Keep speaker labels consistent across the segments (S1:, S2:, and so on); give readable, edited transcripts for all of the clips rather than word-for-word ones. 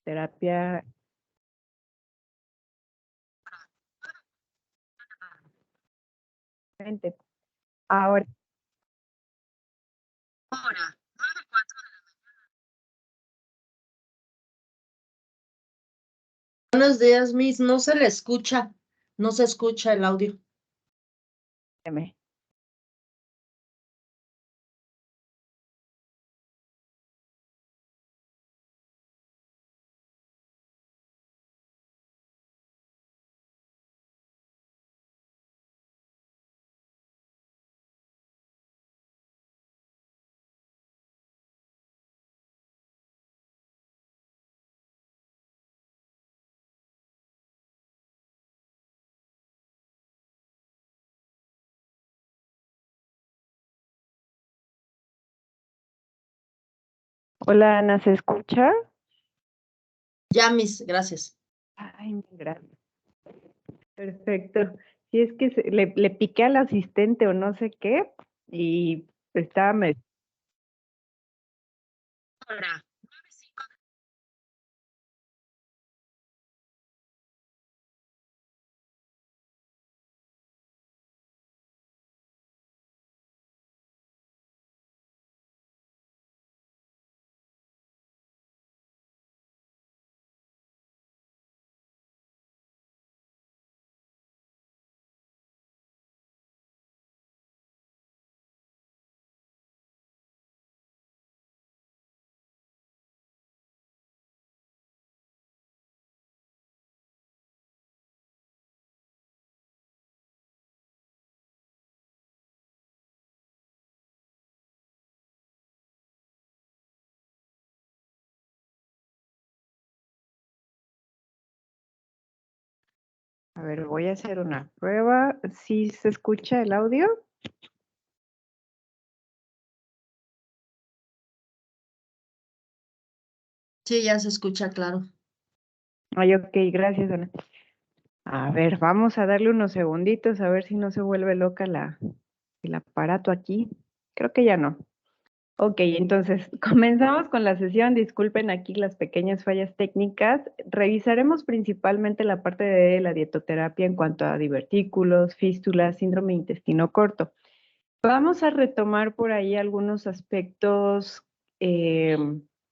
S1: Terapia. Ahora.
S2: Buenos días, Miss. No se le escucha. No se escucha el audio.
S1: Espérame. Hola, Ana, ¿se escucha?
S2: Ya, Miss, gracias.
S1: Ay, gracias. Perfecto. Si es que le piqué al asistente o no sé qué y estaba A ver, voy a hacer una prueba. ¿Sí se escucha el audio?
S2: Sí, ya se escucha claro.
S1: Ay, ok, gracias, Ana. A ver, vamos a darle unos segunditos a ver si no se vuelve loca el aparato aquí. Creo que ya no. Ok, entonces comenzamos con la sesión. Disculpen aquí las pequeñas fallas técnicas. Revisaremos principalmente la parte de la dietoterapia en cuanto a divertículos, fístulas, síndrome de intestino corto. Vamos a retomar por ahí algunos aspectos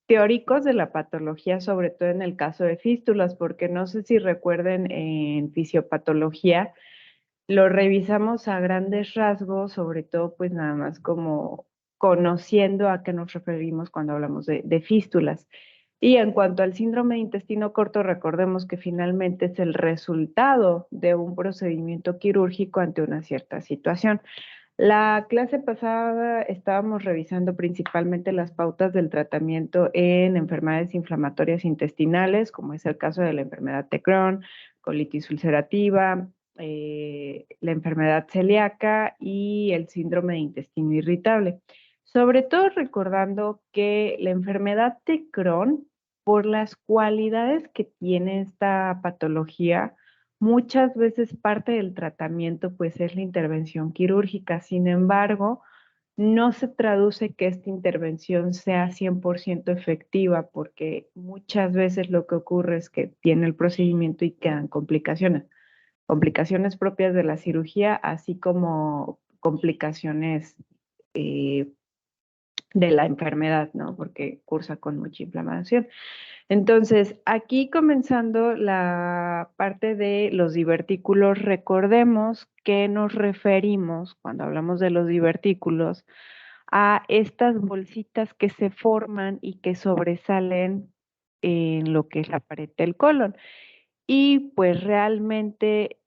S1: teóricos de la patología, sobre todo en el caso de fístulas, porque no sé si recuerden en fisiopatología, lo revisamos a grandes rasgos, sobre todo pues nada más como conociendo a qué nos referimos cuando hablamos de fístulas. Y en cuanto al síndrome de intestino corto, recordemos que finalmente es el resultado de un procedimiento quirúrgico ante una cierta situación. La clase pasada estábamos revisando principalmente las pautas del tratamiento en enfermedades inflamatorias intestinales, como es el caso de la enfermedad de Crohn, colitis ulcerativa, la enfermedad celíaca y el síndrome de intestino irritable. Sobre todo recordando que la enfermedad de Crohn, por las cualidades que tiene esta patología, muchas veces parte del tratamiento pues es la intervención quirúrgica. Sin embargo, no se traduce que esta intervención sea 100% efectiva porque muchas veces lo que ocurre es que tiene el procedimiento y quedan complicaciones. Complicaciones propias de la cirugía, así como complicaciones eh, de la enfermedad, ¿no? Porque cursa con mucha inflamación. Entonces, aquí comenzando la parte de los divertículos, recordemos que nos referimos, cuando hablamos de los divertículos, a estas bolsitas que se forman y que sobresalen en lo que es la pared del colon. Y pues realmente,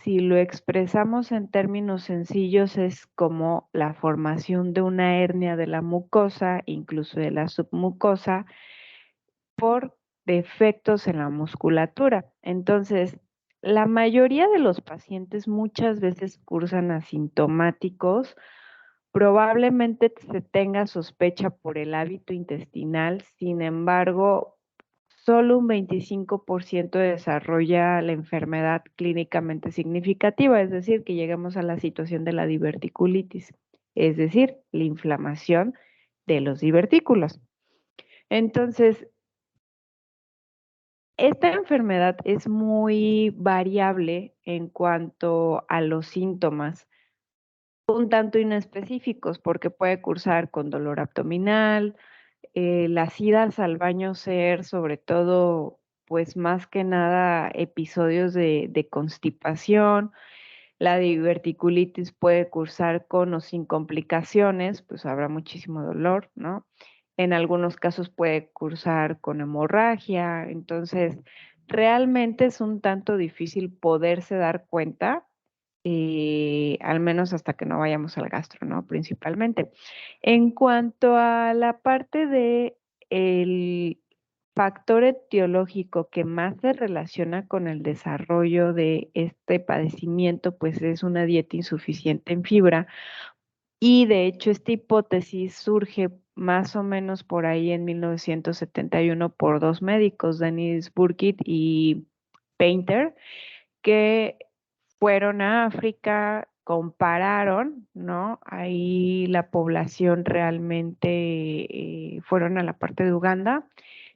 S1: si lo expresamos en términos sencillos, es como la formación de una hernia de la mucosa, incluso de la submucosa, por defectos en la musculatura. Entonces, la mayoría de los pacientes muchas veces cursan asintomáticos. Probablemente se tenga sospecha por el hábito intestinal, sin embargo, solo un 25% desarrolla la enfermedad clínicamente significativa, es decir, que llegamos a la situación de la diverticulitis, es decir, la inflamación de los divertículos. Entonces, esta enfermedad es muy variable en cuanto a los síntomas, un tanto inespecíficos, porque puede cursar con dolor abdominal, las idas al baño ser sobre todo, pues más que nada episodios de constipación. La diverticulitis puede cursar con o sin complicaciones, pues habrá muchísimo dolor, ¿no? En algunos casos puede cursar con hemorragia, entonces realmente es un tanto difícil poderse dar cuenta, al menos hasta que no vayamos al gastro, ¿no? Principalmente. En cuanto a la parte de el factor etiológico que más se relaciona con el desarrollo de este padecimiento, pues es una dieta insuficiente en fibra. Y de hecho, esta hipótesis surge más o menos por ahí en 1971 por dos médicos, Dennis Burkitt y Painter, que fueron a África, compararon, ¿no? Ahí la población realmente fueron a la parte de Uganda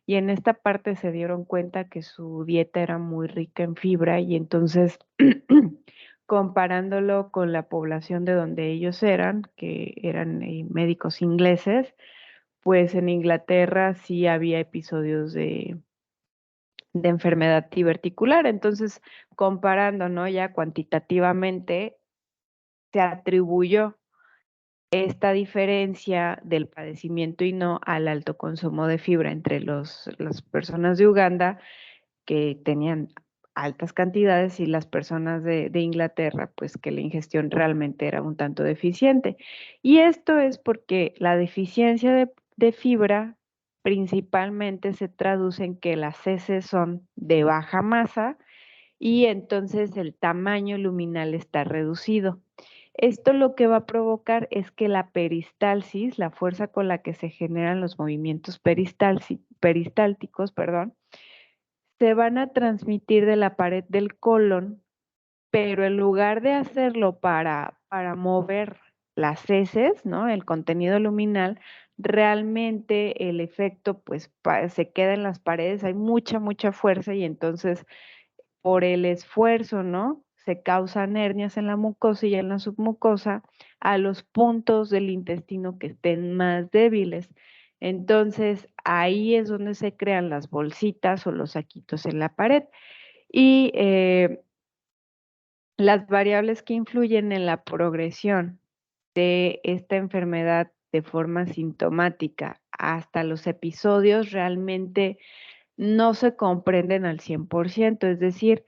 S1: y en esta parte se dieron cuenta que su dieta era muy rica en fibra y entonces comparándolo con la población de donde ellos eran, que eran médicos ingleses, pues en Inglaterra sí había episodios de enfermedad diverticular. Entonces, comparando, ¿no? Ya cuantitativamente, se atribuyó esta diferencia del padecimiento y no al alto consumo de fibra entre las personas de Uganda que tenían altas cantidades y las personas de Inglaterra, pues que la ingestión realmente era un tanto deficiente. Y esto es porque la deficiencia de fibra principalmente se traduce en que las heces son de baja masa y entonces el tamaño luminal está reducido. Esto lo que va a provocar es que la peristalsis, la fuerza con la que se generan los movimientos peristálticos, perdón, se van a transmitir de la pared del colon, pero en lugar de hacerlo para mover las heces, ¿no? El contenido luminal, realmente el efecto pues se queda en las paredes, hay mucha fuerza y entonces por el esfuerzo, ¿no? Se causan hernias en la mucosa y en la submucosa a los puntos del intestino que estén más débiles. Entonces, ahí es donde se crean las bolsitas o los saquitos en la pared. Y las variables que influyen en la progresión de esta enfermedad de forma sintomática hasta los episodios realmente no se comprenden al 100%, es decir,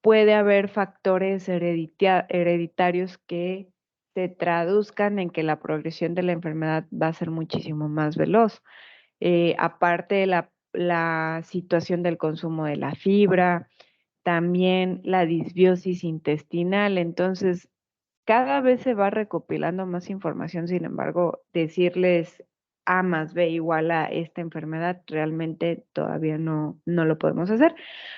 S1: puede haber factores hereditarios que se traduzcan en que la progresión de la enfermedad va a ser muchísimo más veloz. Aparte de la situación del consumo de la fibra, también la disbiosis intestinal. Entonces, cada vez se va recopilando más información, sin embargo, decirles A más B igual a esta enfermedad, realmente todavía no lo podemos hacer.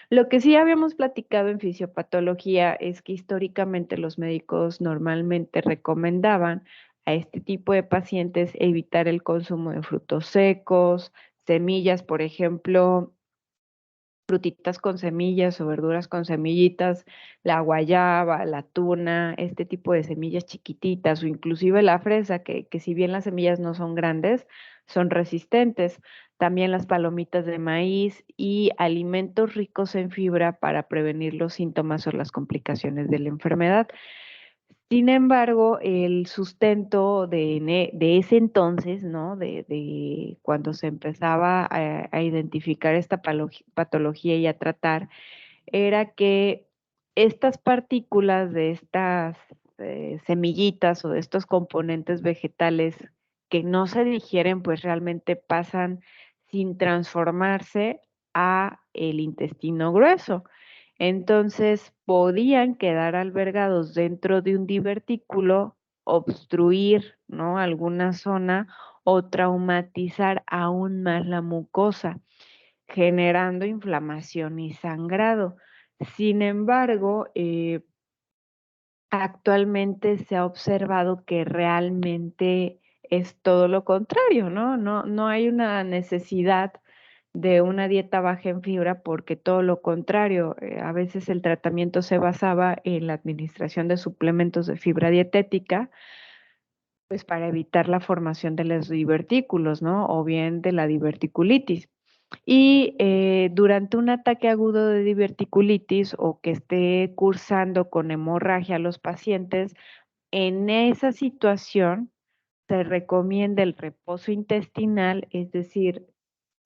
S1: Lo que sí habíamos platicado en fisiopatología es que históricamente los médicos normalmente recomendaban a este tipo de pacientes evitar el consumo de frutos secos, semillas, por ejemplo, frutitas con semillas o verduras con semillitas, la guayaba, la tuna, este tipo de semillas chiquititas o inclusive la fresa, que si bien las semillas no son grandes, son resistentes. También las palomitas de maíz y alimentos ricos en fibra para prevenir los síntomas o las complicaciones de la enfermedad. Sin embargo, el sustento de ese entonces, ¿no? De cuando se empezaba a identificar esta patología y a tratar, era que estas partículas de estas semillitas o de estos componentes vegetales que no se digieren, pues realmente pasan sin transformarse a el intestino grueso. Entonces podían quedar albergados dentro de un divertículo, obstruir, ¿no? Alguna zona o traumatizar aún más la mucosa. generando inflamación y sangrado. Sin embargo, actualmente se ha observado que realmente es todo lo contrario, ¿no? No hay una necesidad de una dieta baja en fibra porque todo lo contrario, a veces el tratamiento se basaba en la administración de suplementos de fibra dietética, pues para evitar la formación de los divertículos, ¿no? O bien de la diverticulitis. Y durante un ataque agudo de diverticulitis o que esté cursando con hemorragia a los pacientes, en esa situación se recomienda el reposo intestinal, es decir,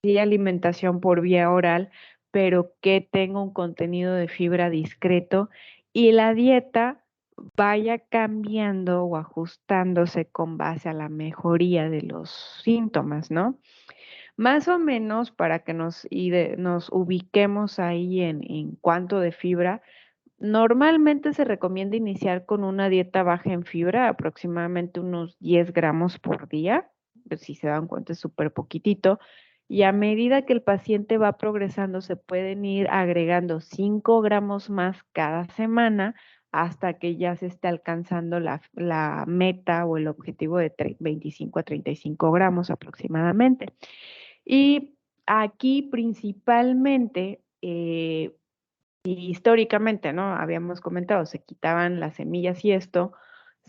S1: sí alimentación por vía oral, pero que tenga un contenido de fibra discreto y la dieta vaya cambiando o ajustándose con base a la mejoría de los síntomas, ¿no? Más o menos para que nos ubiquemos ahí en cuanto de fibra, normalmente se recomienda iniciar con una dieta baja en fibra, aproximadamente unos 10 gramos por día, pues si se dan cuenta es súper poquitito, y a medida que el paciente va progresando se pueden ir agregando 5 gramos más cada semana hasta que ya se esté alcanzando la meta o el objetivo de 25 a 35 gramos aproximadamente. Y aquí principalmente, y históricamente, ¿no? Habíamos comentado, se quitaban las semillas y esto,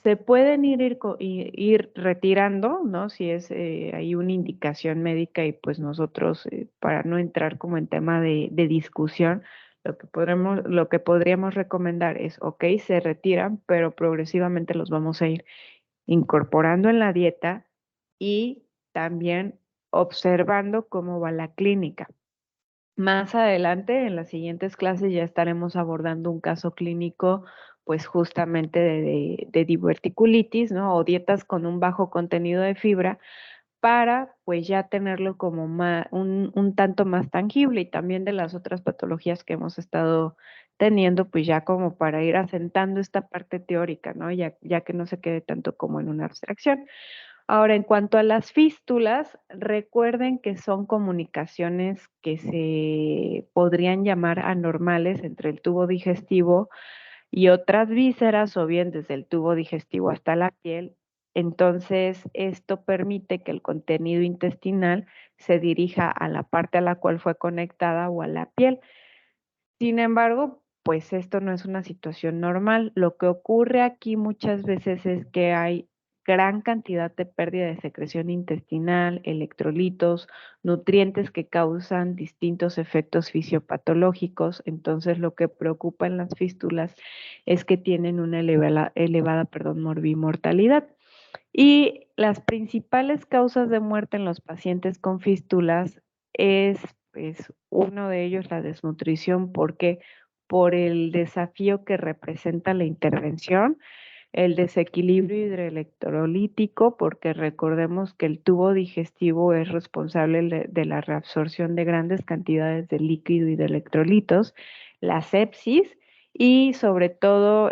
S1: se pueden ir retirando, ¿no? Si es hay una indicación médica y pues nosotros, para no entrar como en tema de discusión, lo que podríamos recomendar es, ok, se retiran, pero progresivamente los vamos a ir incorporando en la dieta y también observando cómo va la clínica. Más adelante, en las siguientes clases, ya estaremos abordando un caso clínico, pues justamente de diverticulitis, ¿no? O dietas con un bajo contenido de fibra para, pues ya tenerlo como un tanto más tangible y también de las otras patologías que hemos estado teniendo, pues ya como para ir asentando esta parte teórica, ¿no? Ya que no se quede tanto como en una abstracción. Ahora, en cuanto a las fístulas, recuerden que son comunicaciones que se podrían llamar anormales entre el tubo digestivo y otras vísceras o bien desde el tubo digestivo hasta la piel. Entonces, esto permite que el contenido intestinal se dirija a la parte a la cual fue conectada o a la piel. Sin embargo, pues esto no es una situación normal. Lo que ocurre aquí muchas veces es que hay gran cantidad de pérdida de secreción intestinal, electrolitos, nutrientes que causan distintos efectos fisiopatológicos. Entonces, lo que preocupa en las fístulas es que tienen una elevada, morbimortalidad. Y las principales causas de muerte en los pacientes con fístulas es, pues, uno de ellos la desnutrición, porque por el desafío que representa la intervención, el desequilibrio hidroelectrolítico, porque recordemos que el tubo digestivo es responsable de la reabsorción de grandes cantidades de líquido y de electrolitos, la sepsis y sobre todo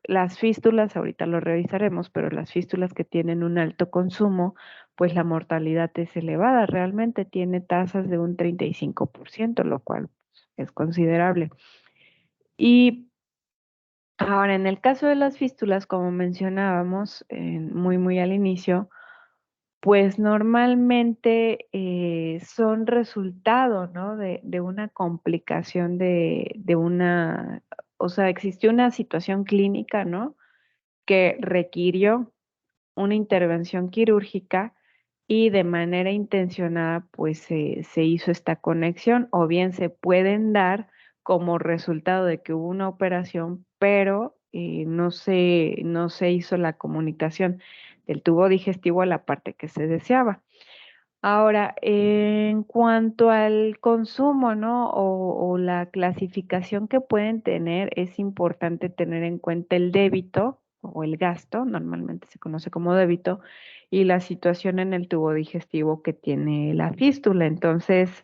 S1: las fístulas, ahorita lo revisaremos, pero las fístulas que tienen un alto consumo, pues la mortalidad es elevada, realmente tiene tasas de un 35%, lo cual es considerable. Y ahora, en el caso de las fístulas, como mencionábamos muy al inicio, pues normalmente son resultado, ¿no? De una complicación o sea, existió una situación clínica, ¿no? Que requirió una intervención quirúrgica y de manera intencionada pues se hizo esta conexión o bien se pueden dar como resultado de que hubo una operación, pero no se hizo la comunicación del tubo digestivo a la parte que se deseaba. Ahora, en cuanto al consumo, ¿no? O la clasificación que pueden tener, es importante tener en cuenta el débito o el gasto, normalmente se conoce como débito, y la situación en el tubo digestivo que tiene la fístula. Entonces,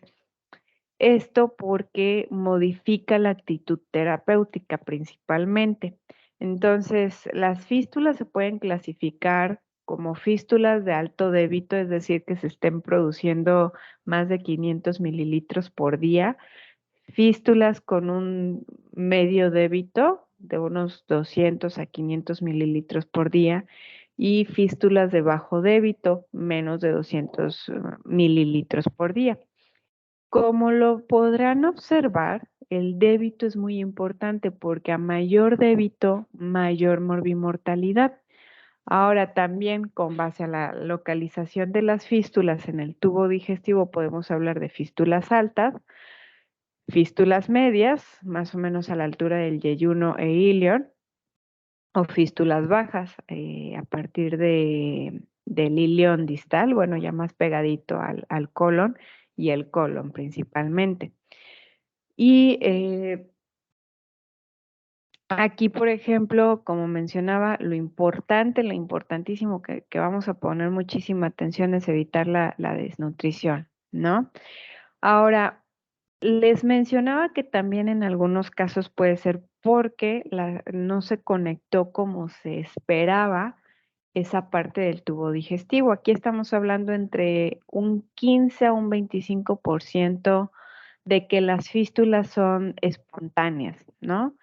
S1: esto porque modifica la actitud terapéutica principalmente. Entonces, las fístulas se pueden clasificar como fístulas de alto débito, es decir, que se estén produciendo más de 500 mililitros por día, fístulas con un medio débito de unos 200 a 500 mililitros por día y fístulas de bajo débito, menos de 200 mililitros por día. Como lo podrán observar, el débito es muy importante porque a mayor débito, mayor morbimortalidad. Ahora también con base a la localización de las fístulas en el tubo digestivo podemos hablar de fístulas altas, fístulas medias, más o menos a la altura del yeyuno e ilion, o fístulas bajas a partir del ilion distal, bueno, ya más pegadito al colon y el colon principalmente. Y aquí, por ejemplo, como mencionaba, lo importantísimo que vamos a poner muchísima atención es evitar la desnutrición, ¿no? Ahora, les mencionaba que también en algunos casos puede ser porque no se conectó como se esperaba esa parte del tubo digestivo. Aquí estamos hablando entre un 15 a un 25% de que las fístulas son espontáneas, ¿no?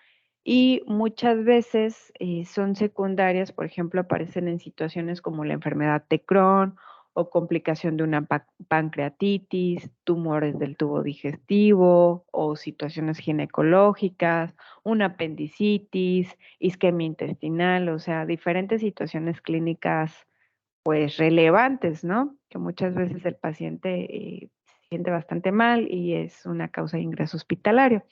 S1: Y muchas veces son secundarias, por ejemplo, aparecen en situaciones como la enfermedad de Crohn o complicación de una pancreatitis, tumores del tubo digestivo o situaciones ginecológicas, una apendicitis, isquemia intestinal, o sea, diferentes situaciones clínicas pues relevantes, ¿no? Que muchas veces el paciente se siente bastante mal y es una causa de ingreso hospitalario.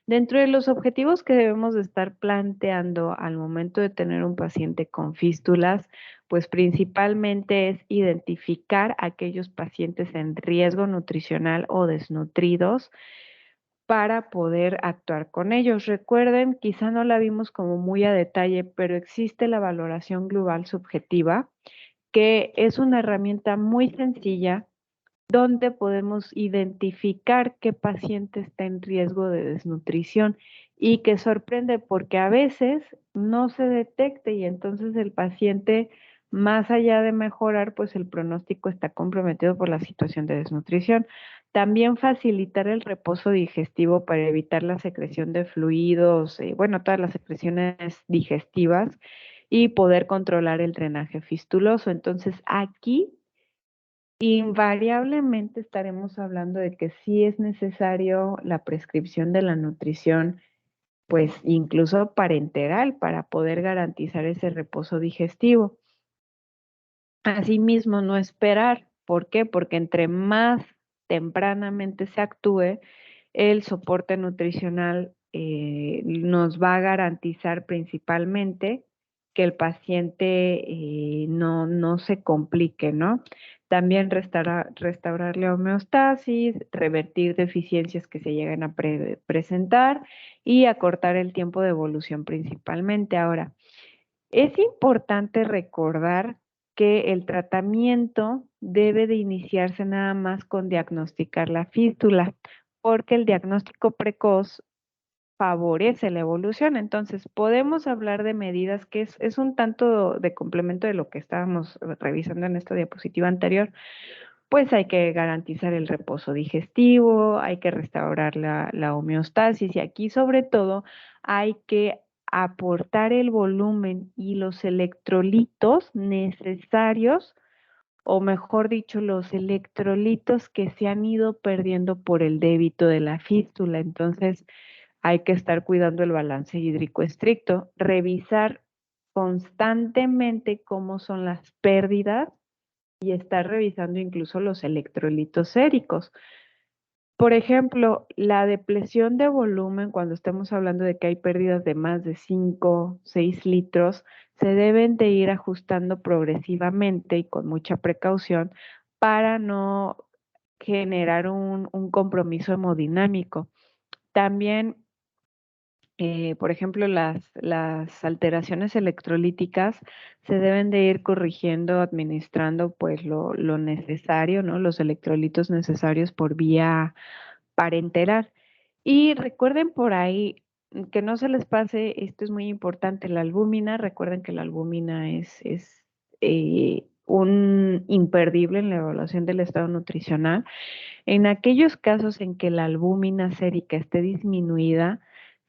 S1: Dentro de los objetivos que debemos de estar planteando al momento de tener un paciente con fístulas, pues principalmente es identificar aquellos pacientes en riesgo nutricional o desnutridos para poder actuar con ellos. Recuerden, quizá no la vimos como muy a detalle, pero existe la valoración global subjetiva, que es una herramienta muy sencilla donde podemos identificar qué paciente está en riesgo de desnutrición y que sorprende porque a veces no se detecta y entonces el paciente, más allá de mejorar, pues el pronóstico está comprometido por la situación de desnutrición. También facilitar el reposo digestivo para evitar la secreción de fluidos, bueno, todas las secreciones digestivas y poder controlar el drenaje fistuloso. Entonces, aquí invariablemente estaremos hablando de que sí es necesario la prescripción de la nutrición, pues incluso parenteral, para poder garantizar ese reposo digestivo. Asimismo, no esperar. ¿Por qué? Porque entre más tempranamente se actúe, el soporte nutricional nos va a garantizar principalmente que el paciente no se complique, ¿no? También restaurar la homeostasis, revertir deficiencias que se lleguen a presentar y acortar el tiempo de evolución principalmente. Ahora, es importante recordar que el tratamiento debe de iniciarse nada más con diagnosticar la fístula, porque el diagnóstico precoz favorece la evolución. Entonces, podemos hablar de medidas que es un tanto de complemento de lo que estábamos revisando en esta diapositiva anterior. Pues hay que garantizar el reposo digestivo, hay que restaurar la homeostasis y aquí sobre todo hay que aportar el volumen y los electrolitos necesarios, o mejor dicho, los electrolitos que se han ido perdiendo por el débito de la fístula. Entonces, hay que estar cuidando el balance hídrico estricto, revisar constantemente cómo son las pérdidas y estar revisando incluso los electrolitos séricos. Por ejemplo, la depresión de volumen, cuando estemos hablando de que hay pérdidas de más de 5, 6 litros, se deben de ir ajustando progresivamente y con mucha precaución para no generar un compromiso hemodinámico. También por ejemplo, las alteraciones electrolíticas se deben de ir corrigiendo, administrando pues lo necesario, ¿no? Los electrolitos necesarios por vía parenteral. Y recuerden por ahí que no se les pase, esto es muy importante, la albúmina, recuerden que la albúmina es un imperdible en la evaluación del estado nutricional. En aquellos casos en que la albúmina sérica esté disminuida,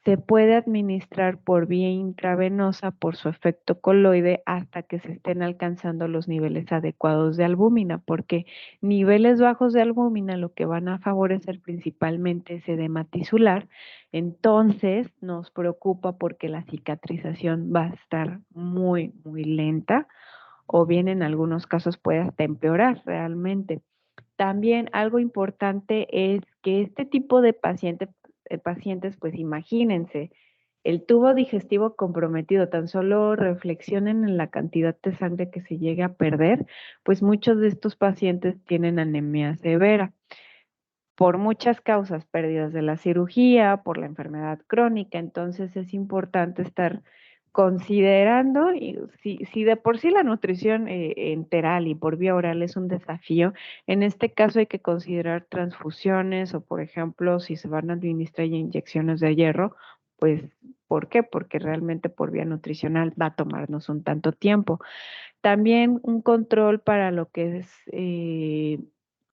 S1: se puede administrar por vía intravenosa por su efecto coloide hasta que se estén alcanzando los niveles adecuados de albúmina, porque niveles bajos de albúmina lo que van a favorecer principalmente es edema tisular. Entonces nos preocupa porque la cicatrización va a estar muy, muy lenta o bien en algunos casos puede hasta empeorar realmente. También algo importante es que este tipo de pacientes, pues imagínense, el tubo digestivo comprometido, tan solo reflexionen en la cantidad de sangre que se llegue a perder, pues muchos de estos pacientes tienen anemia severa por muchas causas, pérdidas de la cirugía, por la enfermedad crónica, entonces es importante estar considerando, y si de por sí la nutrición enteral y por vía oral es un desafío, en este caso hay que considerar transfusiones o, por ejemplo, si se van a administrar inyecciones de hierro, pues, ¿por qué? Porque realmente por vía nutricional va a tomarnos un tanto tiempo. También un control para lo que es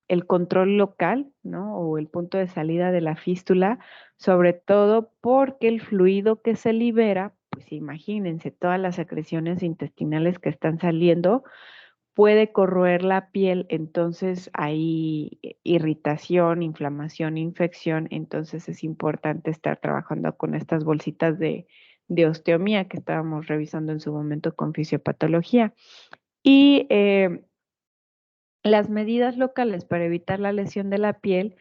S1: el control local, ¿no? O el punto de salida de la fístula, sobre todo porque el fluido que se libera, pues imagínense, todas las secreciones intestinales que están saliendo, puede corroer la piel, entonces hay irritación, inflamación, infección, entonces es importante estar trabajando con estas bolsitas de osteomía que estábamos revisando en su momento con fisiopatología. Y las medidas locales para evitar la lesión de la piel,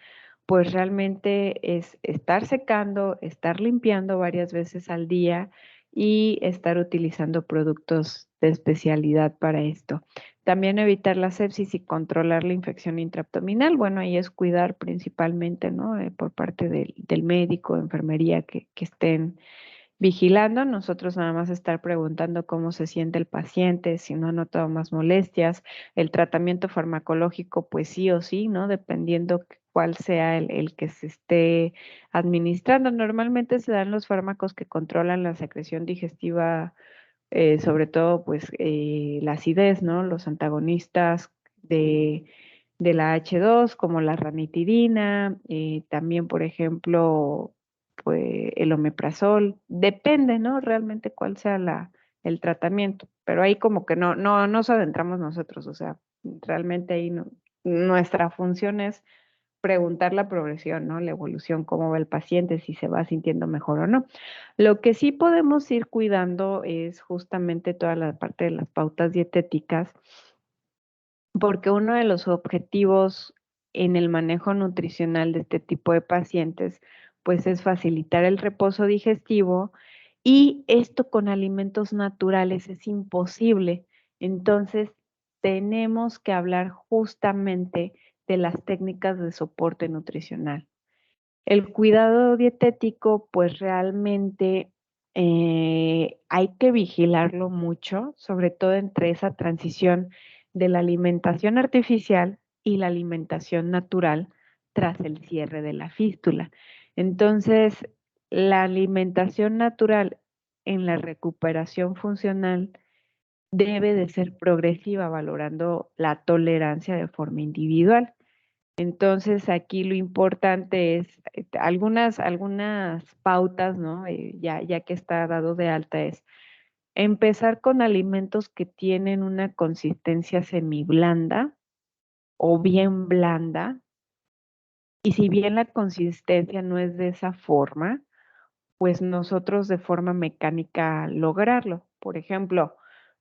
S1: pues realmente es estar secando, estar limpiando varias veces al día y estar utilizando productos de especialidad para esto. También evitar la sepsis y controlar la infección intraabdominal. Bueno, ahí es cuidar principalmente, ¿no? Por parte del médico, enfermería que estén vigilando, nosotros nada más estar preguntando cómo se siente el paciente, si no ha notado más molestias, el tratamiento farmacológico, pues sí o sí, ¿no? Dependiendo cuál sea el que se esté administrando. Normalmente se dan los fármacos que controlan la secreción digestiva, sobre todo, pues, la acidez, ¿no? Los antagonistas de la H2, como la ranitidina, también, por ejemplo, pues el omeprazol, depende, ¿no? Realmente cuál sea el tratamiento, pero ahí como que no nos adentramos nosotros, o sea, realmente ahí no, nuestra función es preguntar la progresión, ¿no? La evolución, cómo va el paciente, si se va sintiendo mejor o no. Lo que sí podemos ir cuidando es justamente toda la parte de las pautas dietéticas, porque uno de los objetivos en el manejo nutricional de este tipo de pacientes, pues es facilitar el reposo digestivo y esto con alimentos naturales es imposible. Entonces, tenemos que hablar justamente de las técnicas de soporte nutricional. El cuidado dietético, pues realmente hay que vigilarlo mucho, sobre todo entre esa transición de la alimentación artificial y la alimentación natural tras el cierre de la fístula. Entonces, la alimentación natural en la recuperación funcional debe de ser progresiva, valorando la tolerancia de forma individual. Entonces, aquí lo importante es algunas pautas, ¿no? Ya que está dado de alta, es empezar con alimentos que tienen una consistencia semiblanda o bien blanda. Y si bien la consistencia no es de esa forma, pues nosotros de forma mecánica lograrlo. Por ejemplo,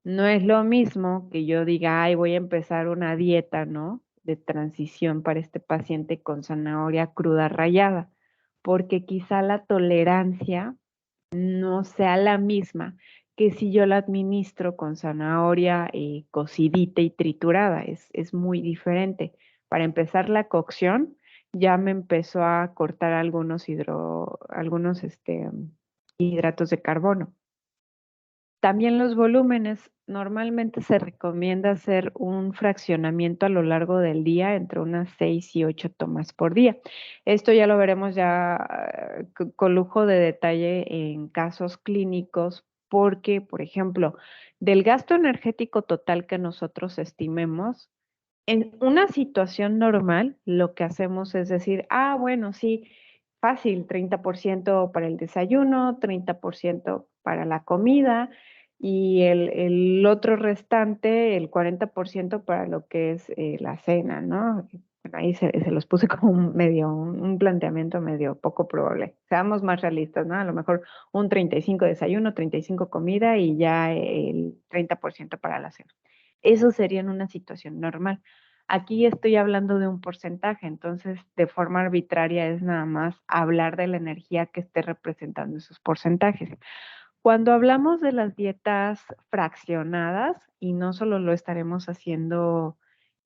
S1: no es lo mismo que yo diga, ay, voy a empezar una dieta, ¿no? De transición para este paciente con zanahoria cruda rallada, porque quizá la tolerancia no sea la misma que si yo la administro con zanahoria cocidita y triturada. Es muy diferente. Para empezar la cocción, ya me empezó a cortar algunos hidratos de carbono. También los volúmenes, normalmente se recomienda hacer un fraccionamiento a lo largo del día entre unas 6 y 8 tomas por día. Esto ya lo veremos ya con lujo de detalle en casos clínicos porque, por ejemplo, del gasto energético total que nosotros estimemos, en una situación normal, lo que hacemos es decir, bueno, sí, fácil, 30% para el desayuno, 30% para la comida y el otro restante, el 40% para lo que es la cena, ¿no? Bueno, ahí se los puse como un planteamiento medio poco probable. Seamos más realistas, ¿no? A lo mejor un 35 desayuno, 35 comida y ya el 30% para la cena. Eso sería en una situación normal. Aquí estoy hablando de un porcentaje, entonces de forma arbitraria es nada más hablar de la energía que esté representando esos porcentajes. Cuando hablamos de las dietas fraccionadas, y no solo lo estaremos haciendo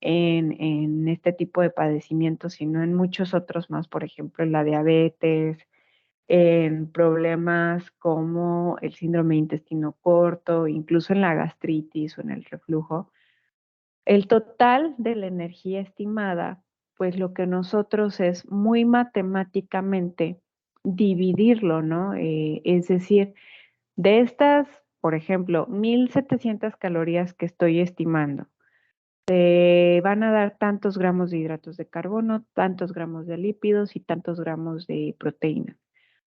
S1: en este tipo de padecimientos, sino en muchos otros más, por ejemplo, en la diabetes, en problemas como el síndrome de intestino corto, incluso en la gastritis o en el reflujo, el total de la energía estimada, pues lo que nosotros es muy matemáticamente dividirlo, ¿no? Es decir, de estas, por ejemplo, 1,700 calorías que estoy estimando, van a dar tantos gramos de hidratos de carbono, tantos gramos de lípidos y tantos gramos de proteína.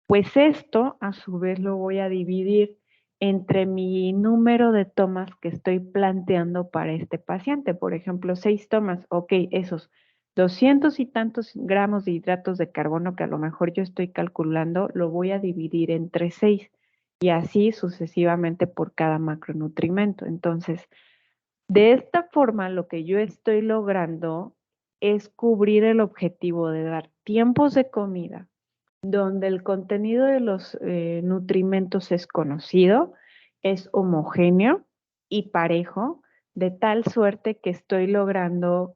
S1: Pues esto, a su vez, lo voy a dividir entre mi número de tomas que estoy planteando para este paciente. Por ejemplo, 6 tomas, ok, esos 200 y tantos gramos de hidratos de carbono que a lo mejor yo estoy calculando, lo voy a dividir entre 6 y así sucesivamente por cada macronutrimento. Entonces, de esta forma, lo que yo estoy logrando es cubrir el objetivo de dar tiempos de comida donde el contenido de los nutrimentos es conocido, es homogéneo y parejo, de tal suerte que estoy logrando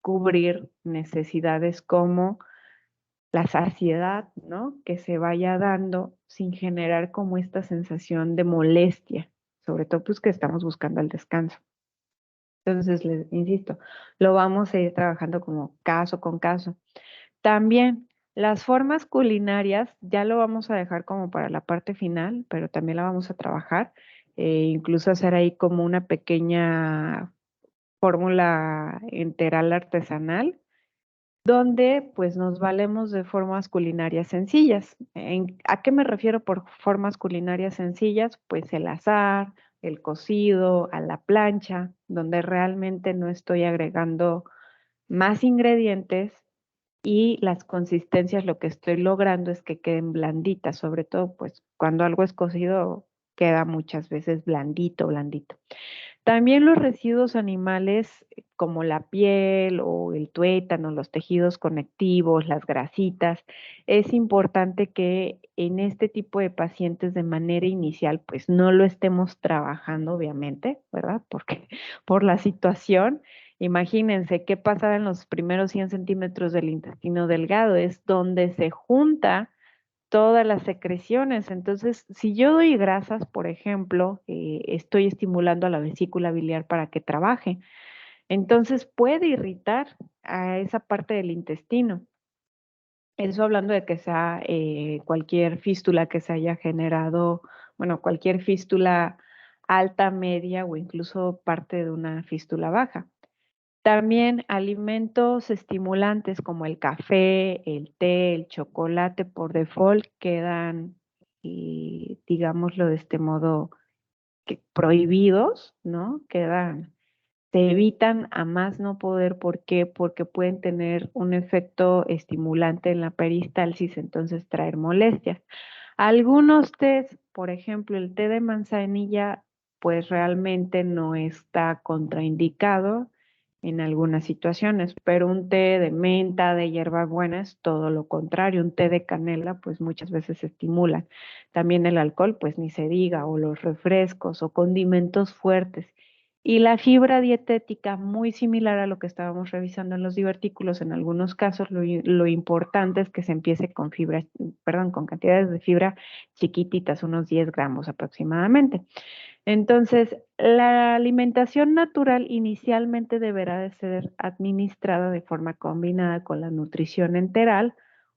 S1: cubrir necesidades como la saciedad, ¿no? Que se vaya dando sin generar como esta sensación de molestia, sobre todo pues que estamos buscando el descanso. Entonces, les insisto, lo vamos a ir trabajando como caso con caso. También las formas culinarias, ya lo vamos a dejar como para la parte final, pero también la vamos a trabajar, incluso hacer ahí como una pequeña fórmula enteral artesanal, donde pues nos valemos de formas culinarias sencillas. ¿A qué me refiero por formas culinarias sencillas? Pues el asar, el cocido, a la plancha, donde realmente no estoy agregando más ingredientes y las consistencias lo que estoy logrando es que queden blanditas, sobre todo pues cuando algo es cocido queda muchas veces blandito, blandito. También los residuos animales como la piel o el tuétano, los tejidos conectivos, las grasitas, es importante que en este tipo de pacientes de manera inicial pues no lo estemos trabajando obviamente, ¿verdad? Porque por la situación. Imagínense qué pasaba en los primeros 100 centímetros del intestino delgado, es donde se junta todas las secreciones. Entonces, si yo doy grasas, por ejemplo, estoy estimulando a la vesícula biliar para que trabaje. Entonces, puede irritar a esa parte del intestino. Eso hablando de que sea cualquier fístula que se haya generado, bueno, cualquier fístula alta, media o incluso parte de una fístula baja. También alimentos estimulantes como el café, el té, el chocolate por default quedan, digámoslo de este modo, prohibidos, ¿no? Se evitan a más no poder. ¿Por qué? Porque pueden tener un efecto estimulante en la peristalsis, entonces traer molestias. Algunos tés, por ejemplo, el té de manzanilla, pues realmente no está contraindicado en algunas situaciones, pero un té de menta, de hierbabuena es todo lo contrario. Un té de canela, pues muchas veces estimula. También el alcohol, pues ni se diga, o los refrescos o condimentos fuertes. Y la fibra dietética, muy similar a lo que estábamos revisando en los divertículos, en algunos casos lo importante es que se empiece con fibra, perdón, con cantidades de fibra chiquititas, unos 10 gramos aproximadamente. Entonces, la alimentación natural inicialmente deberá de ser administrada de forma combinada con la nutrición enteral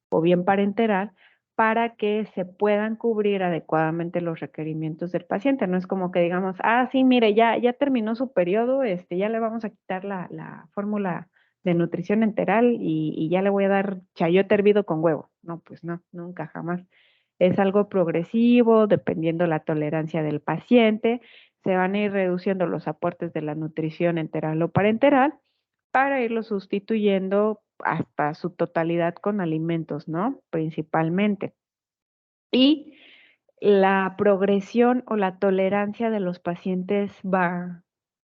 S1: o bien parenteral para que se puedan cubrir adecuadamente los requerimientos del paciente. No es como que digamos, ah, sí, mire, ya terminó su periodo, ya le vamos a quitar la fórmula de nutrición enteral y ya le voy a dar chayote hervido con huevo. No, pues no, nunca, jamás. Es algo progresivo, dependiendo la tolerancia del paciente. Se van a ir reduciendo los aportes de la nutrición enteral o parenteral para irlo sustituyendo hasta su totalidad con alimentos, ¿no? Principalmente. Y la progresión o la tolerancia de los pacientes va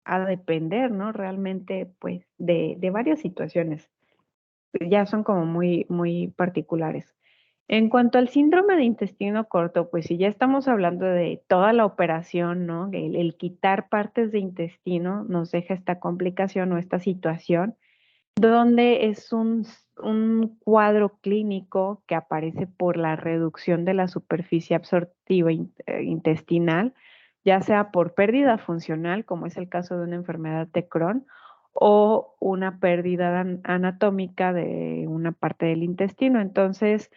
S1: a depender, ¿no? Realmente, pues, de varias situaciones. Ya son como muy, muy particulares. En cuanto al síndrome de intestino corto, pues si ya estamos hablando de toda la operación, ¿no? El quitar partes de intestino nos deja esta complicación o esta situación donde es un cuadro clínico que aparece por la reducción de la superficie absortiva intestinal, ya sea por pérdida funcional, como es el caso de una enfermedad de Crohn, o una pérdida anatómica de una parte del intestino. Entonces,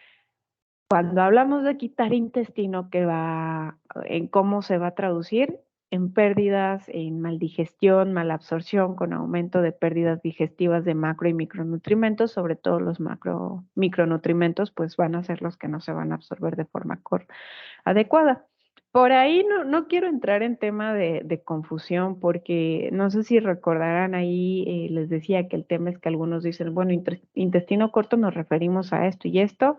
S1: cuando hablamos de quitar intestino, que va en cómo se va a traducir, en pérdidas, en maldigestión, malabsorción, con aumento de pérdidas digestivas de macro y micronutrimentos, sobre todo los micronutrimentos, pues van a ser los que no se van a absorber de forma adecuada. Por ahí no quiero entrar en tema de confusión, porque no sé si recordarán ahí, les decía que el tema es que algunos dicen, bueno, intestino corto nos referimos a esto y esto.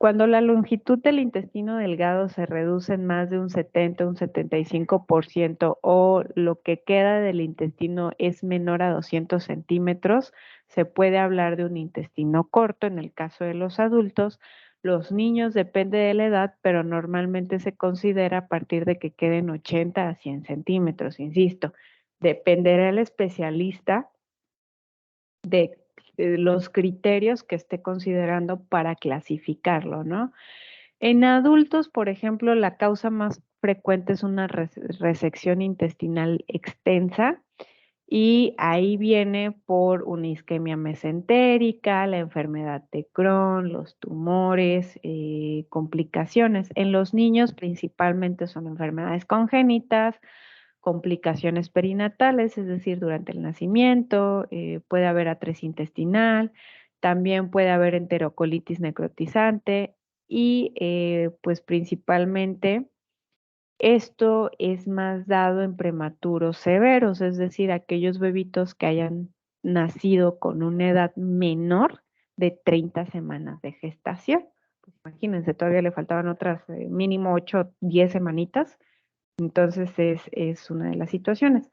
S1: Cuando la longitud del intestino delgado se reduce en más de un 70, un 75%, o lo que queda del intestino es menor a 200 centímetros, se puede hablar de un intestino corto en el caso de los adultos. Los niños depende de la edad, pero normalmente se considera a partir de que queden 80 a 100 centímetros, insisto. Dependerá el especialista de los criterios que esté considerando para clasificarlo, ¿no? En adultos, por ejemplo, la causa más frecuente es una resección intestinal extensa y ahí viene por una isquemia mesentérica, la enfermedad de Crohn, los tumores, complicaciones. En los niños principalmente son enfermedades congénitas, complicaciones perinatales, es decir, durante el nacimiento, puede haber atrés intestinal, también puede haber enterocolitis necrotizante y pues principalmente esto es más dado en prematuros severos, es decir, aquellos bebitos que hayan nacido con una edad menor de 30 semanas de gestación. Pues imagínense, todavía le faltaban otras mínimo 8, 10 semanitas. Entonces es una de las situaciones.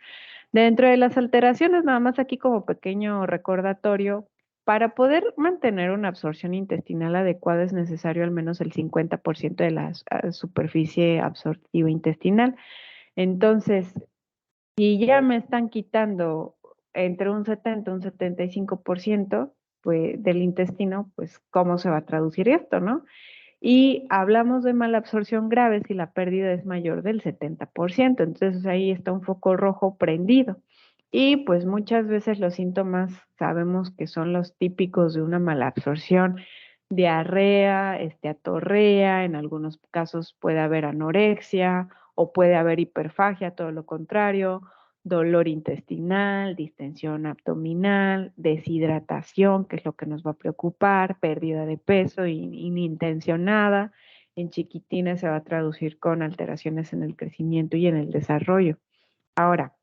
S1: Dentro de las alteraciones, nada más aquí como pequeño recordatorio, para poder mantener una absorción intestinal adecuada es necesario al menos el 50% de la superficie absortiva intestinal. Entonces, si ya me están quitando entre un 70 y un 75% pues, del intestino, pues, ¿cómo se va a traducir esto, no? Y hablamos de malabsorción grave si la pérdida es mayor del 70%. Entonces ahí está un foco rojo prendido. Y pues muchas veces los síntomas sabemos que son los típicos de una malabsorción, diarrea, atorrea, en algunos casos puede haber anorexia o puede haber hiperfagia, todo lo contrario, dolor intestinal, distensión abdominal, deshidratación, que es lo que nos va a preocupar, pérdida de peso inintencionada. En chiquitines se va a traducir con alteraciones en el crecimiento y en el desarrollo. Ahora,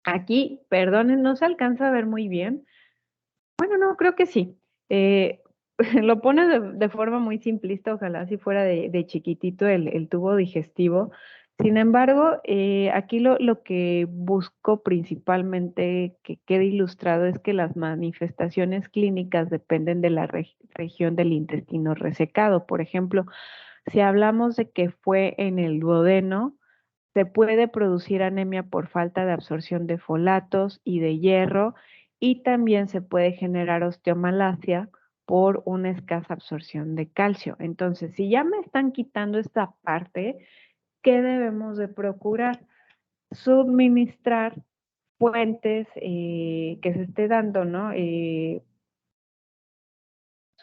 S1: aquí, perdonen, no se alcanza a ver muy bien. Bueno, no, creo que sí. Eh, lo pone de forma muy simplista, ojalá si fuera de chiquitito el tubo digestivo. Sin embargo, aquí lo que busco principalmente que quede ilustrado es que las manifestaciones clínicas dependen de la región del intestino resecado. Por ejemplo, si hablamos de que fue en el duodeno, se puede producir anemia por falta de absorción de folatos y de hierro y también se puede generar osteomalacia por una escasa absorción de calcio. Entonces, si ya me están quitando esta parte, ¿qué debemos de procurar? Suministrar fuentes que se esté dando, ¿no?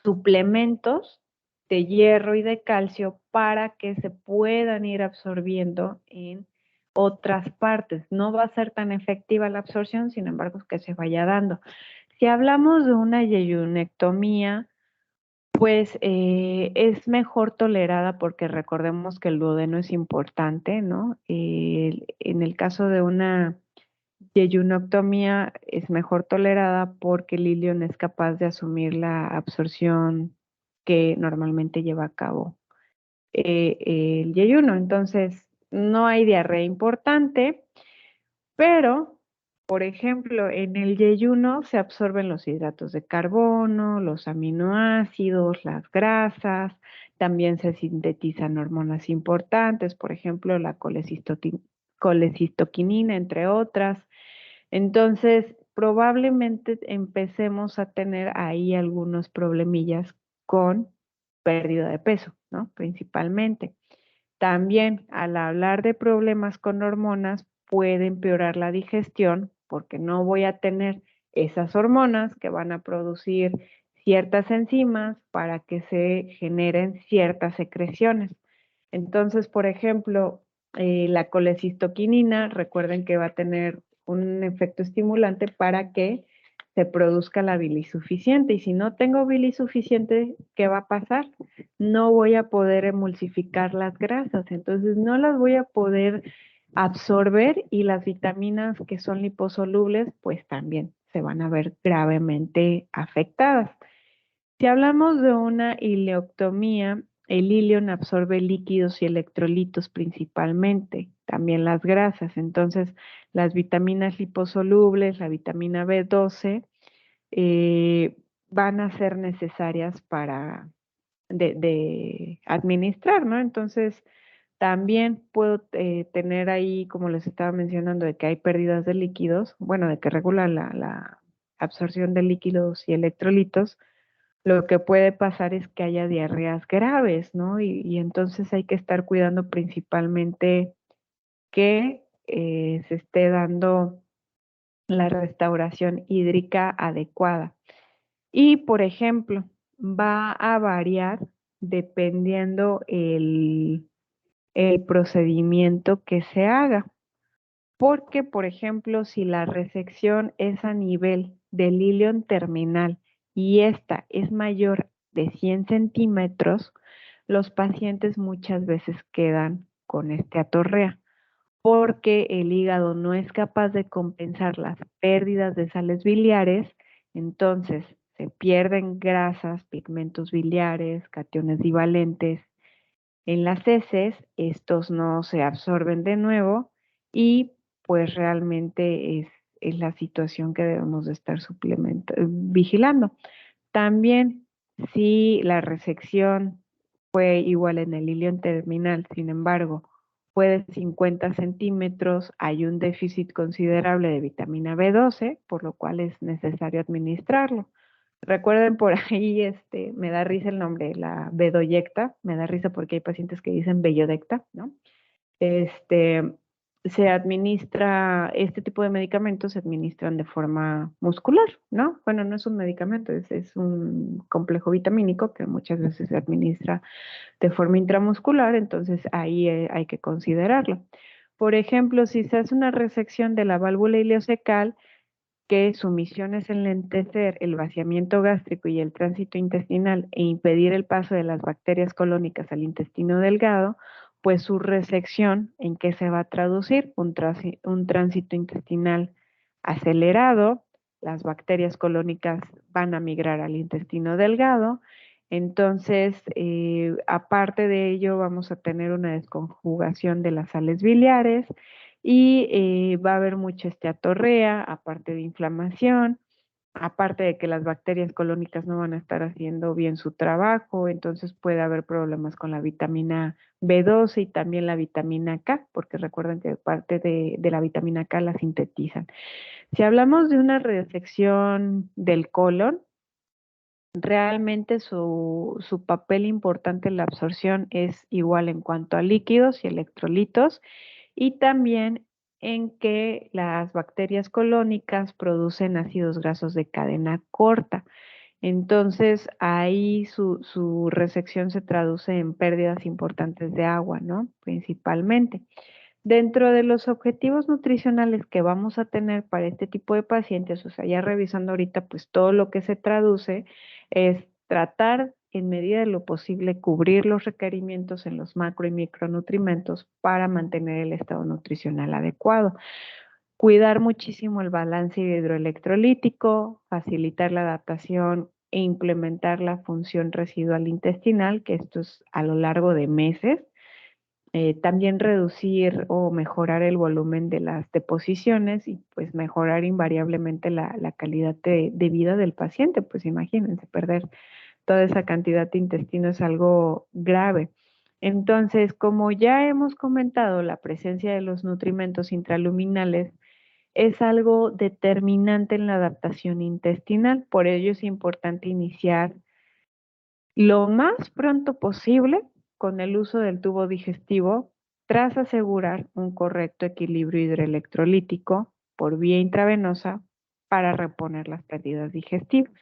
S1: Suplementos de hierro y de calcio para que se puedan ir absorbiendo en otras partes. No va a ser tan efectiva la absorción, sin embargo, que se vaya dando. Si hablamos de una yeyunectomía, pues es mejor tolerada porque recordemos que el duodeno es importante, ¿no? En el caso de una yeyunectomía es mejor tolerada porque el ilion es capaz de asumir la absorción que normalmente lleva a cabo el yeyuno. Entonces, no hay diarrea importante, pero, por ejemplo, en el yeyuno se absorben los hidratos de carbono, los aminoácidos, las grasas, también se sintetizan hormonas importantes, por ejemplo, la colecistoquinina, entre otras. Entonces, probablemente empecemos a tener ahí algunos problemillas con pérdida de peso, ¿no? Principalmente. También al hablar de problemas con hormonas puede empeorar la digestión porque no voy a tener esas hormonas que van a producir ciertas enzimas para que se generen ciertas secreciones. Entonces, por ejemplo, la colecistoquinina, recuerden que va a tener un efecto estimulante para que se produzca la bilis suficiente. Y si no tengo bilis suficiente, ¿qué va a pasar? No voy a poder emulsificar las grasas, entonces no las voy a poder absorber y las vitaminas que son liposolubles, pues también se van a ver gravemente afectadas. Si hablamos de una ileoctomía, el ilion absorbe líquidos y electrolitos principalmente, también las grasas. Entonces, las vitaminas liposolubles, la vitamina B12, van a ser necesarias para de administrar, ¿no? Entonces, también puedo tener ahí, como les estaba mencionando, de que hay pérdidas de líquidos, bueno, de que regula la absorción de líquidos y electrolitos. Lo que puede pasar es que haya diarreas graves, ¿no? Y entonces hay que estar cuidando principalmente que se esté dando la restauración hídrica adecuada. Y, por ejemplo, va a variar dependiendo el procedimiento que se haga. Porque, por ejemplo, si la resección es a nivel del ilion terminal y esta es mayor de 100 centímetros, los pacientes muchas veces quedan con esteatorrea porque el hígado no es capaz de compensar las pérdidas de sales biliares, entonces se pierden grasas, pigmentos biliares, cationes divalentes en las heces, estos no se absorben de nuevo y pues realmente es la situación que debemos de estar vigilando. También si la resección fue igual en el ilion terminal, sin embargo, fue de 50 centímetros, hay un déficit considerable de vitamina B12, por lo cual es necesario administrarlo. Recuerden por ahí, me da risa el nombre, la bedoyecta, me da risa porque hay pacientes que dicen bellodecta, ¿no? Este, se administra, este tipo de medicamentos se administran de forma muscular, ¿no? Bueno, no es un medicamento, es un complejo vitamínico que muchas veces se administra de forma intramuscular, entonces ahí hay que considerarlo. Por ejemplo, si se hace una resección de la válvula ileocecal, que su misión es enlentecer el vaciamiento gástrico y el tránsito intestinal e impedir el paso de las bacterias colónicas al intestino delgado, pues su resección, ¿en qué se va a traducir? Un tránsito intestinal acelerado, las bacterias colónicas van a migrar al intestino delgado, entonces, aparte de ello, vamos a tener una desconjugación de las sales biliares, y va a haber mucha esteatorrea, aparte de inflamación, aparte de que las bacterias colónicas no van a estar haciendo bien su trabajo, entonces puede haber problemas con la vitamina B12 y también la vitamina K, porque recuerden que parte de la vitamina K la sintetizan. Si hablamos de una resección del colon, realmente su papel importante en la absorción es igual en cuanto a líquidos y electrolitos, y también en que las bacterias colónicas producen ácidos grasos de cadena corta. Entonces, ahí su resección se traduce en pérdidas importantes de agua, ¿no? Principalmente. Dentro de los objetivos nutricionales que vamos a tener para este tipo de pacientes, o sea, ya revisando ahorita, pues todo lo que se traduce es tratar en medida de lo posible cubrir los requerimientos en los macro y micronutrimentos para mantener el estado nutricional adecuado. Cuidar muchísimo el balance hidroelectrolítico, facilitar la adaptación e implementar la función residual intestinal, que esto es a lo largo de meses. También reducir o mejorar el volumen de las deposiciones y pues mejorar invariablemente la calidad de vida del paciente. Pues imagínense, perder toda esa cantidad de intestino es algo grave. Entonces, como ya hemos comentado, la presencia de los nutrimentos intraluminales es algo determinante en la adaptación intestinal. Por ello es importante iniciar lo más pronto posible con el uso del tubo digestivo tras asegurar un correcto equilibrio hidroelectrolítico por vía intravenosa para reponer las pérdidas digestivas.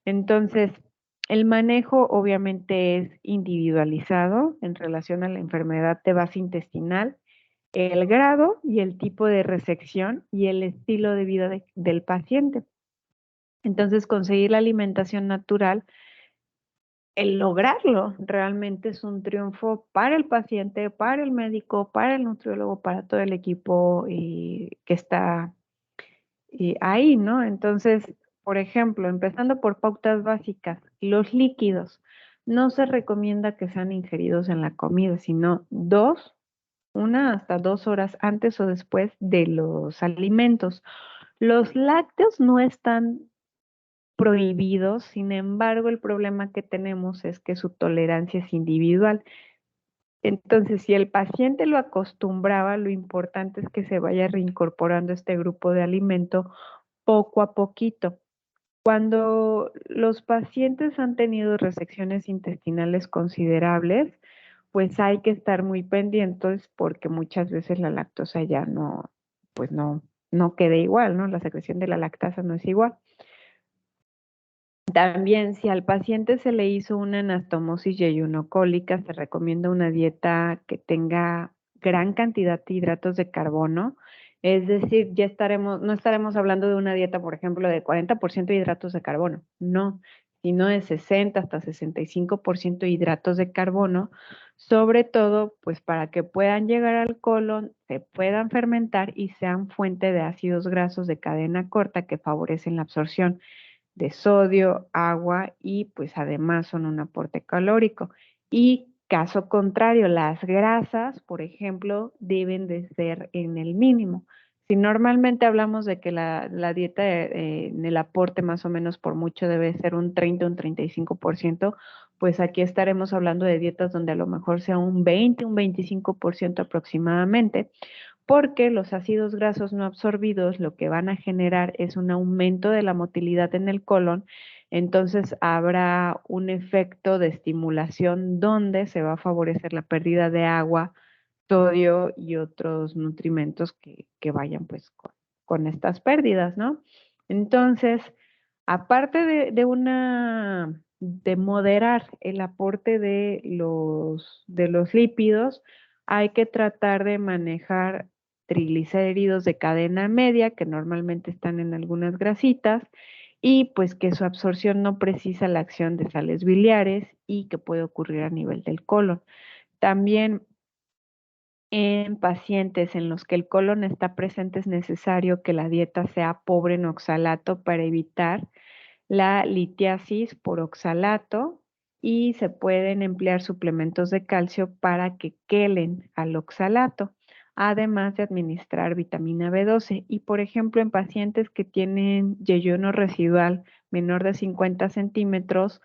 S1: Entonces, el manejo obviamente es individualizado en relación a la enfermedad de base intestinal, el grado y el tipo de resección y el estilo de vida del paciente. Entonces, conseguir la alimentación natural, el lograrlo realmente es un triunfo para el paciente, para el médico, para el nutriólogo, para todo el equipo que está ahí, ¿no? Entonces, por ejemplo, empezando por pautas básicas, los líquidos no se recomienda que sean ingeridos en la comida, sino una hasta 2 horas antes o después de los alimentos. Los lácteos no están prohibidos, sin embargo, el problema que tenemos es que su tolerancia es individual. Entonces, si el paciente lo acostumbraba, lo importante es que se vaya reincorporando este grupo de alimento poco a poquito. Cuando los pacientes han tenido resecciones intestinales considerables, pues hay que estar muy pendientes porque muchas veces la lactosa ya no, pues no queda igual, ¿no? La secreción de la lactasa no es igual. También, si al paciente se le hizo una anastomosis yeyunocólica, se recomienda una dieta que tenga gran cantidad de hidratos de carbono. Es decir, no estaremos hablando de una dieta, por ejemplo, de 40% de hidratos de carbono, no, sino de 60 hasta 65% de hidratos de carbono, sobre todo, pues para que puedan llegar al colon, se puedan fermentar y sean fuente de ácidos grasos de cadena corta que favorecen la absorción de sodio, agua y pues además son un aporte calórico. Y caso contrario, las grasas, por ejemplo, deben de ser en el mínimo. Si normalmente hablamos de que la dieta en el aporte más o menos por mucho debe ser un 30, un 35%, pues aquí estaremos hablando de dietas donde a lo mejor sea un 20, un 25% aproximadamente, porque los ácidos grasos no absorbidos lo que van a generar es un aumento de la motilidad en el colon, entonces habrá un efecto de estimulación donde se va a favorecer la pérdida de agua, sodio y otros nutrimentos que vayan pues con estas pérdidas, ¿no? Entonces, aparte de moderar el aporte de los lípidos, hay que tratar de manejar triglicéridos de cadena media, que normalmente están en algunas grasitas, y pues que su absorción no precisa la acción de sales biliares y que puede ocurrir a nivel del colon. También en pacientes en los que el colon está presente es necesario que la dieta sea pobre en oxalato para evitar la litiasis por oxalato y se pueden emplear suplementos de calcio para que quelen al oxalato, además de administrar vitamina B12. Y por ejemplo, en pacientes que tienen yeyuno residual menor de 50 centímetros,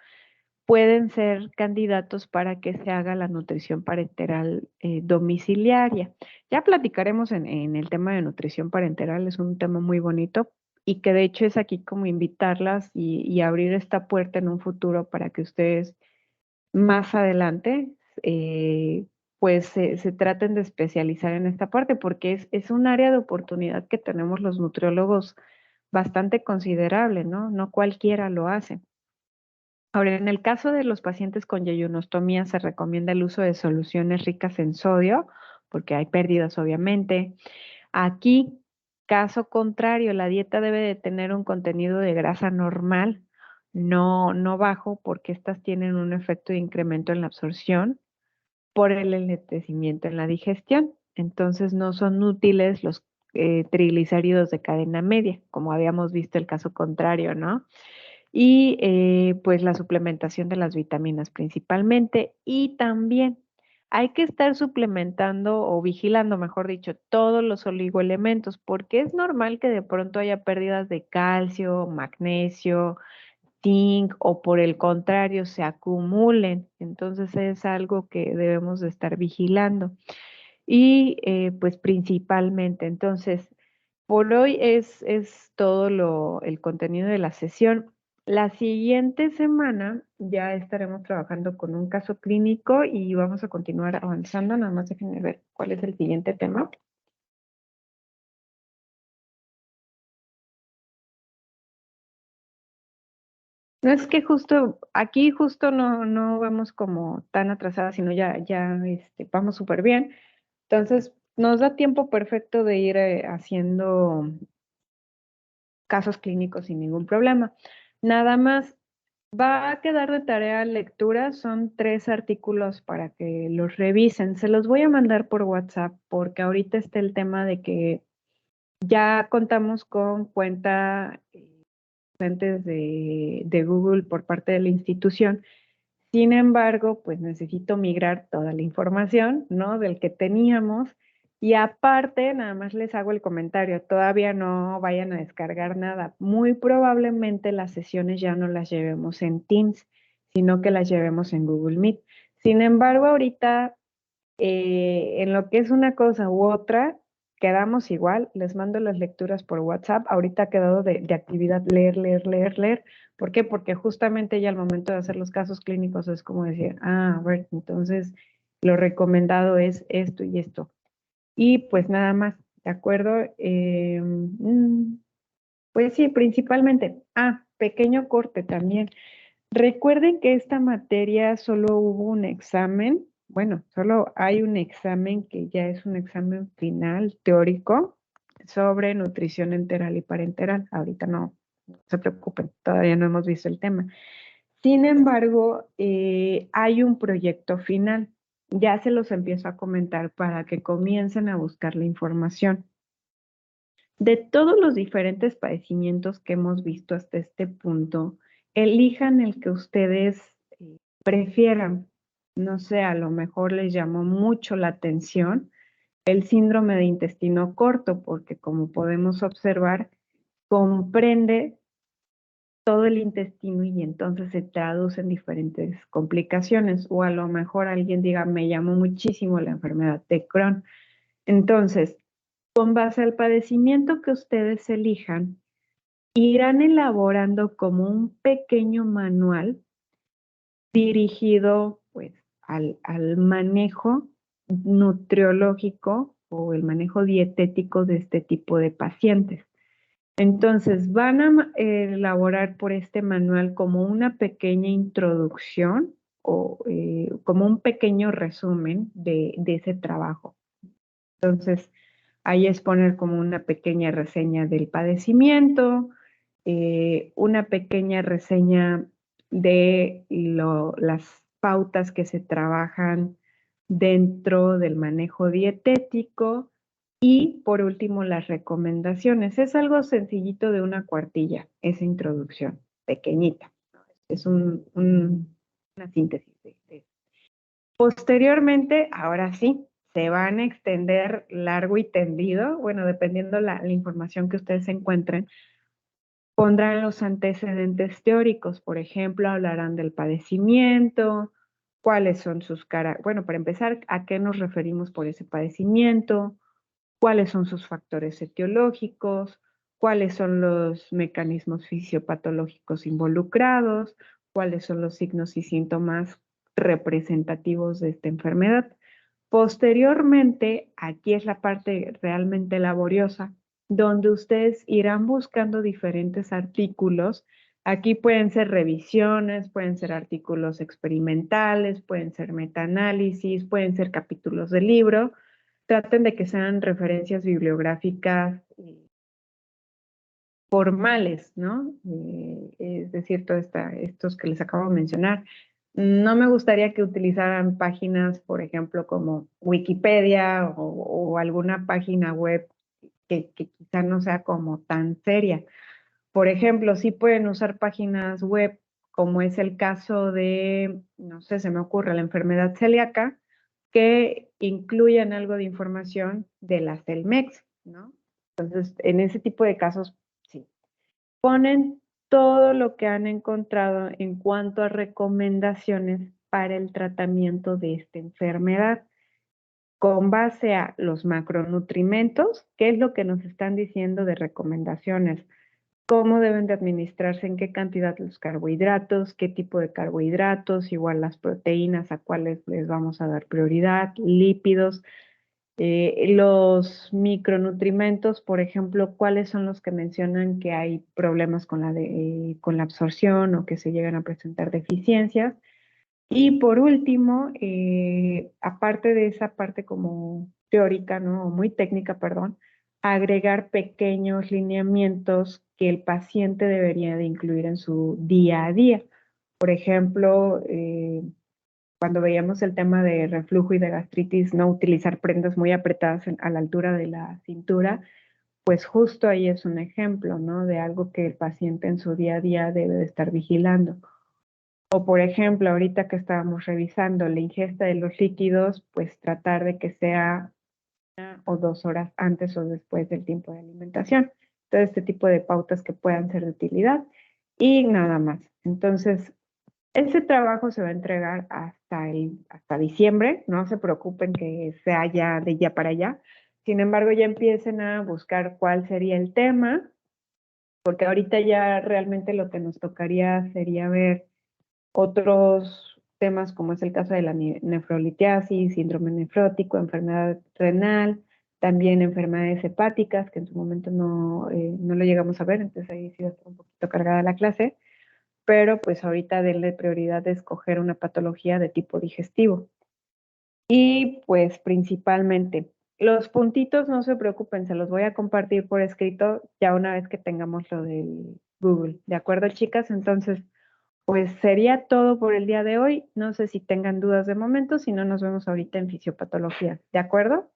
S1: pueden ser candidatos para que se haga la nutrición parenteral domiciliaria. Ya platicaremos en el tema de nutrición parenteral, es un tema muy bonito y que de hecho es aquí como invitarlas y abrir esta puerta en un futuro para que ustedes más adelante pues se traten de especializar en esta parte porque es un área de oportunidad que tenemos los nutriólogos bastante considerable, ¿no? No cualquiera lo hace. Ahora, en el caso de los pacientes con yeyunostomía se recomienda el uso de soluciones ricas en sodio, porque hay pérdidas obviamente. Aquí, caso contrario, la dieta debe de tener un contenido de grasa normal, no bajo, porque estas tienen un efecto de incremento en la absorción por el enlentecimiento en la digestión. Entonces no son útiles los triglicéridos de cadena media, como habíamos visto el caso contrario, ¿no? Y pues la suplementación de las vitaminas principalmente. Y también hay que estar suplementando o vigilando, mejor dicho, todos los oligoelementos, porque es normal que de pronto haya pérdidas de calcio, magnesio, zinc o por el contrario se acumulen. Entonces es algo que debemos de estar vigilando. Y pues principalmente, entonces, por hoy es todo el contenido de la sesión. La siguiente semana ya estaremos trabajando con un caso clínico y vamos a continuar avanzando. Nada más déjenme ver cuál es el siguiente tema. No es que justo aquí justo no vamos como tan atrasadas, sino ya vamos súper bien. Entonces, nos da tiempo perfecto de ir haciendo casos clínicos sin ningún problema. Nada más va a quedar de tarea lectura, son 3 artículos para que los revisen. Se los voy a mandar por WhatsApp porque ahorita está el tema de que ya contamos con cuenta fuentes de Google por parte de la institución. Sin embargo, pues necesito migrar toda la información, ¿no? Del que teníamos. Y aparte, nada más les hago el comentario, todavía no vayan a descargar nada. Muy probablemente las sesiones ya no las llevemos en Teams, sino que las llevemos en Google Meet. Sin embargo, ahorita en lo que es una cosa u otra, quedamos igual, les mando las lecturas por WhatsApp, ahorita ha quedado de actividad leer, leer, leer, leer. ¿Por qué? Porque justamente ya al momento de hacer los casos clínicos es como decir, a ver, entonces lo recomendado es esto y esto. Y pues nada más, ¿de acuerdo? Pues sí, principalmente. Pequeño corte también. Recuerden que esta materia solo hubo un examen, bueno, solo hay un examen que ya es un examen final teórico sobre nutrición enteral y parenteral. Ahorita no se preocupen, todavía no hemos visto el tema. Sin embargo, hay un proyecto final. Ya se los empiezo a comentar para que comiencen a buscar la información. De todos los diferentes padecimientos que hemos visto hasta este punto, elijan el que ustedes prefieran. No sé, a lo mejor les llamó mucho la atención el síndrome de intestino corto, porque como podemos observar, comprende todo el intestino y entonces se traduce en diferentes complicaciones. O a lo mejor alguien diga, me llamó muchísimo la enfermedad de Crohn. Entonces, con base al padecimiento que ustedes elijan, irán elaborando como un pequeño manual dirigido pues al manejo nutriológico o el manejo dietético de este tipo de pacientes. Entonces, van a elaborar por este manual como una pequeña introducción o como un pequeño resumen de ese trabajo. Entonces, ahí es poner como una pequeña reseña del padecimiento, una pequeña reseña de las pautas que se trabajan dentro del manejo dietético y por último las recomendaciones. Es algo sencillito de una cuartilla, esa introducción, pequeñita. Es una síntesis de. Posteriormente, ahora sí, se van a extender largo y tendido, bueno, dependiendo la información que ustedes encuentren, pondrán los antecedentes teóricos, por ejemplo, hablarán del padecimiento, cuáles son sus bueno, para empezar, ¿a qué nos referimos por ese padecimiento? ¿Cuáles son sus factores etiológicos? ¿Cuáles son los mecanismos fisiopatológicos involucrados? ¿Cuáles son los signos y síntomas representativos de esta enfermedad? Posteriormente, aquí es la parte realmente laboriosa, donde ustedes irán buscando diferentes artículos Aquí pueden ser revisiones, pueden ser artículos experimentales, pueden ser metaanálisis, pueden ser capítulos de libro. Traten de que sean referencias bibliográficas formales, ¿no? Es decir, estos que les acabo de mencionar. No me gustaría que utilizaran páginas, por ejemplo, como Wikipedia o alguna página web que quizá no sea como tan seria. Por ejemplo, sí pueden usar páginas web, como es el caso de, no sé, se me ocurre, la enfermedad celíaca, que incluyan algo de información de la CELMEX, ¿no? Entonces, en ese tipo de casos, sí. Ponen todo lo que han encontrado en cuanto a recomendaciones para el tratamiento de esta enfermedad con base a los macronutrimentos, qué es lo que nos están diciendo de recomendaciones, cómo deben de administrarse, en qué cantidad los carbohidratos, qué tipo de carbohidratos, igual las proteínas a cuáles les vamos a dar prioridad, lípidos, los micronutrimentos, por ejemplo, cuáles son los que mencionan que hay problemas con la absorción o que se llegan a presentar deficiencias. Y por último, aparte de esa parte como teórica, ¿no? O muy técnica, perdón, agregar pequeños lineamientos que el paciente debería de incluir en su día a día. Por ejemplo, cuando veíamos el tema de reflujo y de gastritis, no utilizar prendas muy apretadas a la altura de la cintura, pues justo ahí es un ejemplo, ¿no? De algo que el paciente en su día a día debe de estar vigilando. O por ejemplo, ahorita que estábamos revisando la ingesta de los líquidos, pues tratar de que sea 1 o 2 horas antes o después del tiempo de alimentación. Todo este tipo de pautas que puedan ser de utilidad y nada más. Entonces, ese trabajo se va a entregar hasta diciembre. No se preocupen que sea ya de ya para allá. Sin embargo, ya empiecen a buscar cuál sería el tema, porque ahorita ya realmente lo que nos tocaría sería ver otros temas como es el caso de la nefrolitiasis, síndrome nefrótico, enfermedad renal, también enfermedades hepáticas, que en su momento no lo llegamos a ver, entonces ahí sí va a estar un poquito cargada la clase, pero pues ahorita denle prioridad de escoger una patología de tipo digestivo. Y pues principalmente, los puntitos no se preocupen, se los voy a compartir por escrito ya una vez que tengamos lo del Google. ¿De acuerdo, chicas? Entonces, pues sería todo por el día de hoy. No sé si tengan dudas de momento, si no nos vemos ahorita en fisiopatología. ¿De acuerdo?